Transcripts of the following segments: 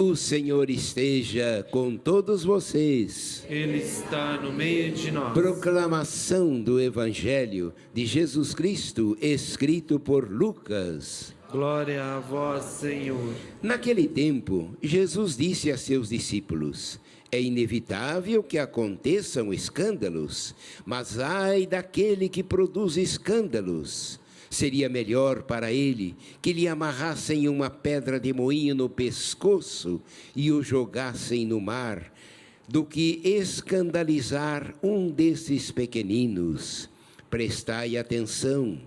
O Senhor esteja com todos vocês. Ele está no meio de nós. Proclamação do Evangelho de Jesus Cristo, escrito por Lucas. Glória a vós, Senhor. Naquele tempo, Jesus disse a seus discípulos: é inevitável que aconteçam escândalos, mas ai daquele que produz escândalos. Seria melhor para ele que lhe amarrassem uma pedra de moinho no pescoço e o jogassem no mar, do que escandalizar um desses pequeninos. Prestai atenção.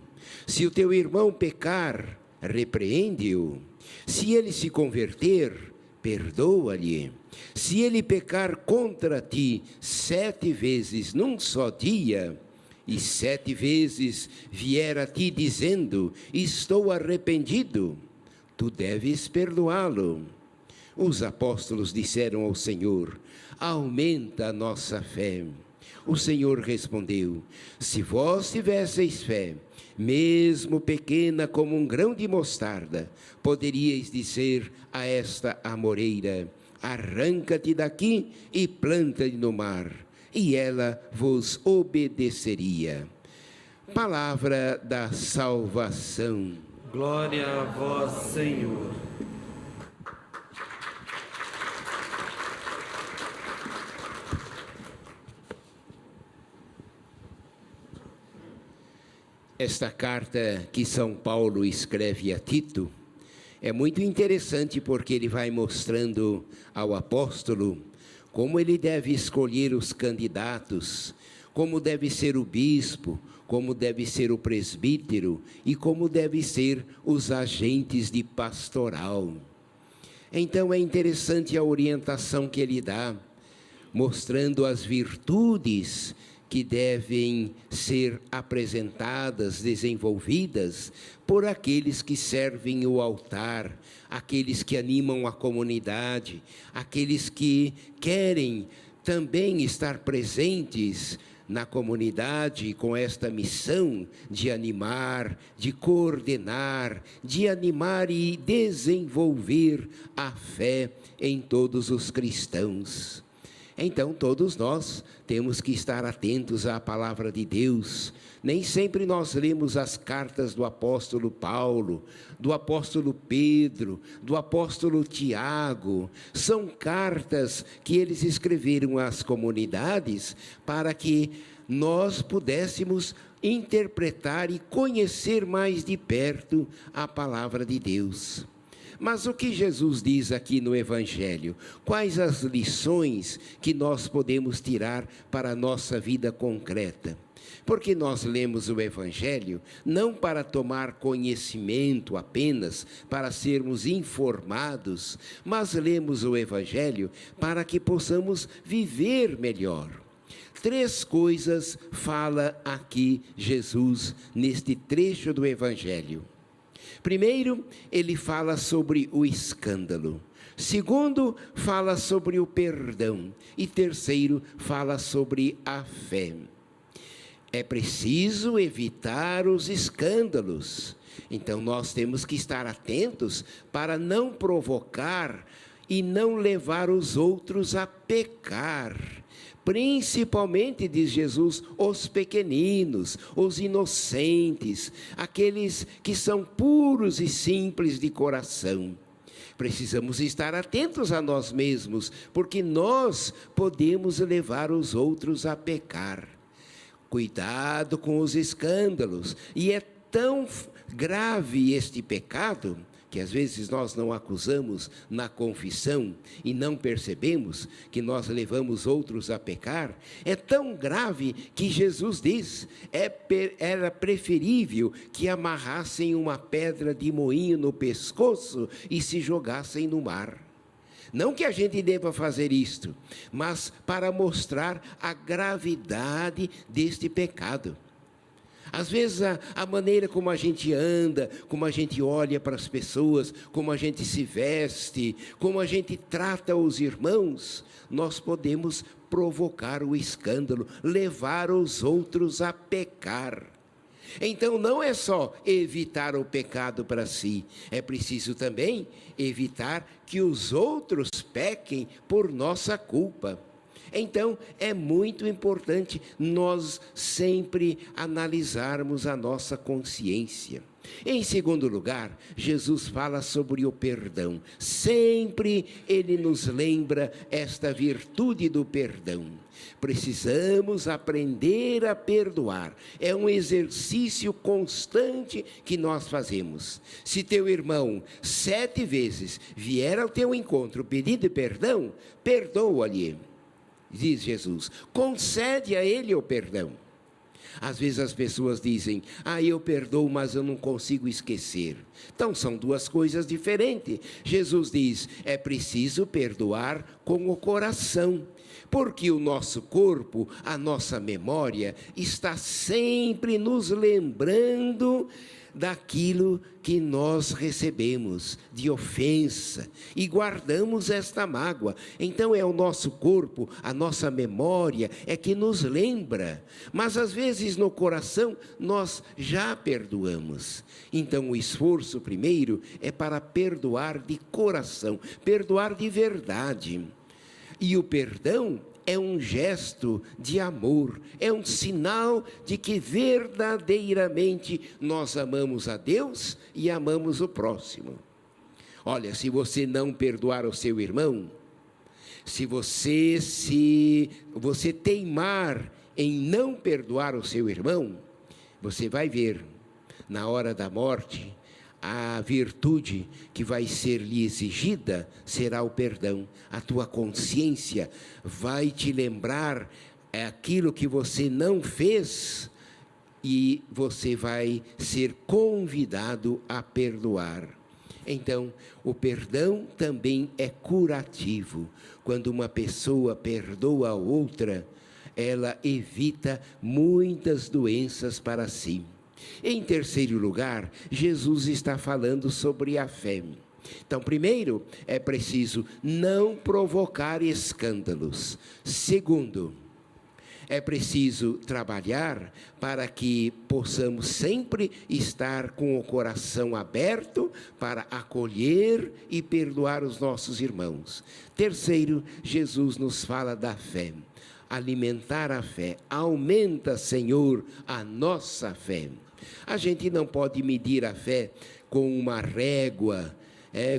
Se o teu irmão pecar, repreende-o. Se ele se converter, perdoa-lhe. Se ele pecar contra ti 7 vezes num só dia, e 7 vezes vier a ti dizendo: estou arrependido, tu deves perdoá-lo. Os apóstolos disseram ao Senhor: aumenta a nossa fé. O Senhor respondeu: se vós tivesseis fé, mesmo pequena como um grão de mostarda, poderíeis dizer a esta amoreira: arranca-te daqui e planta-te no mar, e ela vos obedeceria. Palavra da salvação. Glória a vós, Senhor. Esta carta que São Paulo escreve a Tito é muito interessante, porque ele vai mostrando ao apóstolo como ele deve escolher os candidatos, como deve ser o bispo, como deve ser o presbítero e como deve ser os agentes de pastoral. Então é interessante a orientação que ele dá, mostrando as virtudes que devem ser apresentadas, desenvolvidas por aqueles que servem o altar, aqueles que animam a comunidade, aqueles que querem também estar presentes na comunidade com esta missão de animar, de coordenar, de animar e desenvolver a fé em todos os cristãos. Então, todos nós temos que estar atentos à palavra de Deus. Nem sempre nós lemos as cartas do apóstolo Paulo, do apóstolo Pedro, do apóstolo Tiago. São cartas que eles escreveram às comunidades para que nós pudéssemos interpretar e conhecer mais de perto a palavra de Deus. Mas o que Jesus diz aqui no Evangelho? Quais as lições que nós podemos tirar para a nossa vida concreta? Porque nós lemos o Evangelho não para tomar conhecimento apenas, para sermos informados, mas lemos o Evangelho para que possamos viver melhor. 3 coisas fala aqui Jesus neste trecho do Evangelho. Primeiro, ele fala sobre o escândalo. Segundo, fala sobre o perdão. E terceiro, fala sobre a fé. É preciso evitar os escândalos. Então, nós temos que estar atentos para não provocar e não levar os outros a pecar. Principalmente, diz Jesus, os pequeninos, os inocentes, aqueles que são puros e simples de coração. Precisamos estar atentos a nós mesmos, porque nós podemos levar os outros a pecar. Cuidado com os escândalos. E é tão grave este pecado que às vezes nós não acusamos na confissão e não percebemos que nós levamos outros a pecar. É tão grave que Jesus diz: era preferível que amarrassem uma pedra de moinho no pescoço e se jogassem no mar. Não que a gente deva fazer isto, mas para mostrar a gravidade deste pecado. Às vezes a maneira como a gente anda, como a gente olha para as pessoas, como a gente se veste, como a gente trata os irmãos, nós podemos provocar o escândalo, levar os outros a pecar. Então não é só evitar o pecado para si, é preciso também evitar que os outros pequem por nossa culpa. Então, é muito importante nós sempre analisarmos a nossa consciência. Em segundo lugar, Jesus fala sobre o perdão. Sempre ele nos lembra esta virtude do perdão. Precisamos aprender a perdoar. É um exercício constante que nós fazemos. Se teu irmão 7 vezes vier ao teu encontro pedindo perdão, perdoa-lhe. Diz Jesus, concede a ele o perdão. Às vezes as pessoas dizem, eu perdoo, mas eu não consigo esquecer. Então são duas coisas diferentes. Jesus diz, é preciso perdoar com o coração, porque o nosso corpo, a nossa memória, está sempre nos lembrando daquilo que nós recebemos de ofensa e guardamos esta mágoa. Então é o nosso corpo, a nossa memória é que nos lembra, mas às vezes no coração nós já perdoamos. Então o esforço primeiro é para perdoar de coração, perdoar de verdade. E o perdão é um gesto de amor, é um sinal de que verdadeiramente nós amamos a Deus e amamos o próximo. Olha, se você não perdoar o seu irmão, se você teimar em não perdoar o seu irmão, você vai ver, na hora da morte, a virtude que vai ser lhe exigida será o perdão. A tua consciência vai te lembrar aquilo que você não fez e você vai ser convidado a perdoar. Então, o perdão também é curativo. Quando uma pessoa perdoa a outra, ela evita muitas doenças para si. Em terceiro lugar, Jesus está falando sobre a fé. Então, primeiro, é preciso não provocar escândalos. Segundo, é preciso trabalhar para que possamos sempre estar com o coração aberto para acolher e perdoar os nossos irmãos. Terceiro, Jesus nos fala da fé. Alimentar a fé. Aumenta, Senhor, a nossa fé. A gente não pode medir a fé com uma régua,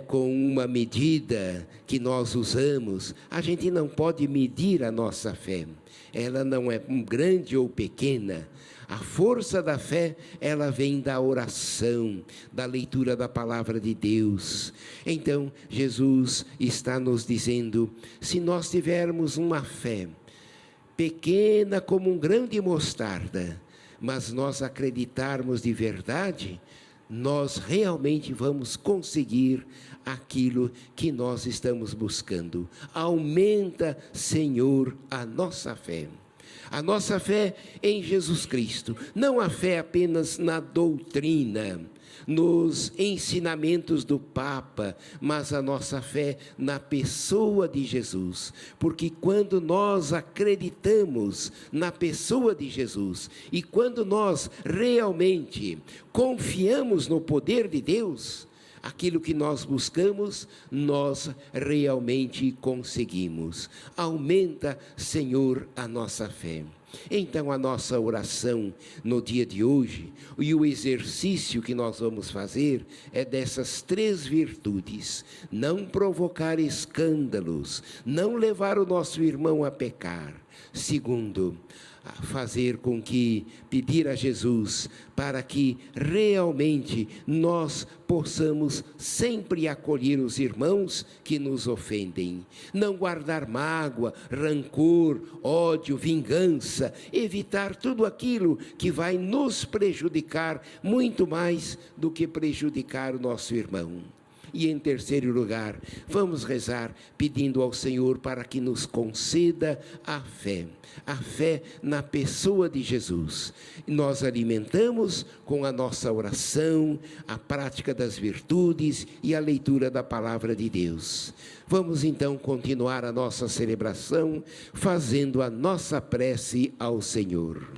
com uma medida que nós usamos. A gente não pode medir a nossa fé. Ela não é grande ou pequena. A força da fé, ela vem da oração, da leitura da palavra de Deus. Então, Jesus está nos dizendo, se nós tivermos uma fé pequena como um grão de mostarda, mas nós acreditarmos de verdade, nós realmente vamos conseguir aquilo que nós estamos buscando. Aumenta, Senhor, a nossa fé. A nossa fé em Jesus Cristo, não a fé apenas na doutrina, nos ensinamentos do Papa, mas a nossa fé na pessoa de Jesus. Porque quando nós acreditamos na pessoa de Jesus e quando nós realmente confiamos no poder de Deus, aquilo que nós buscamos, nós realmente conseguimos. Aumenta, Senhor, a nossa fé. Então, a nossa oração no dia de hoje e o exercício que nós vamos fazer é dessas 3 virtudes: não provocar escândalos, não levar o nosso irmão a pecar. Segundo, fazer com que, pedir a Jesus para que realmente nós possamos sempre acolher os irmãos que nos ofendem. Não guardar mágoa, rancor, ódio, vingança, evitar tudo aquilo que vai nos prejudicar muito mais do que prejudicar o nosso irmão. E em terceiro lugar, vamos rezar pedindo ao Senhor para que nos conceda a fé na pessoa de Jesus. Nós alimentamos com a nossa oração, a prática das virtudes e a leitura da palavra de Deus. Vamos então continuar a nossa celebração fazendo a nossa prece ao Senhor.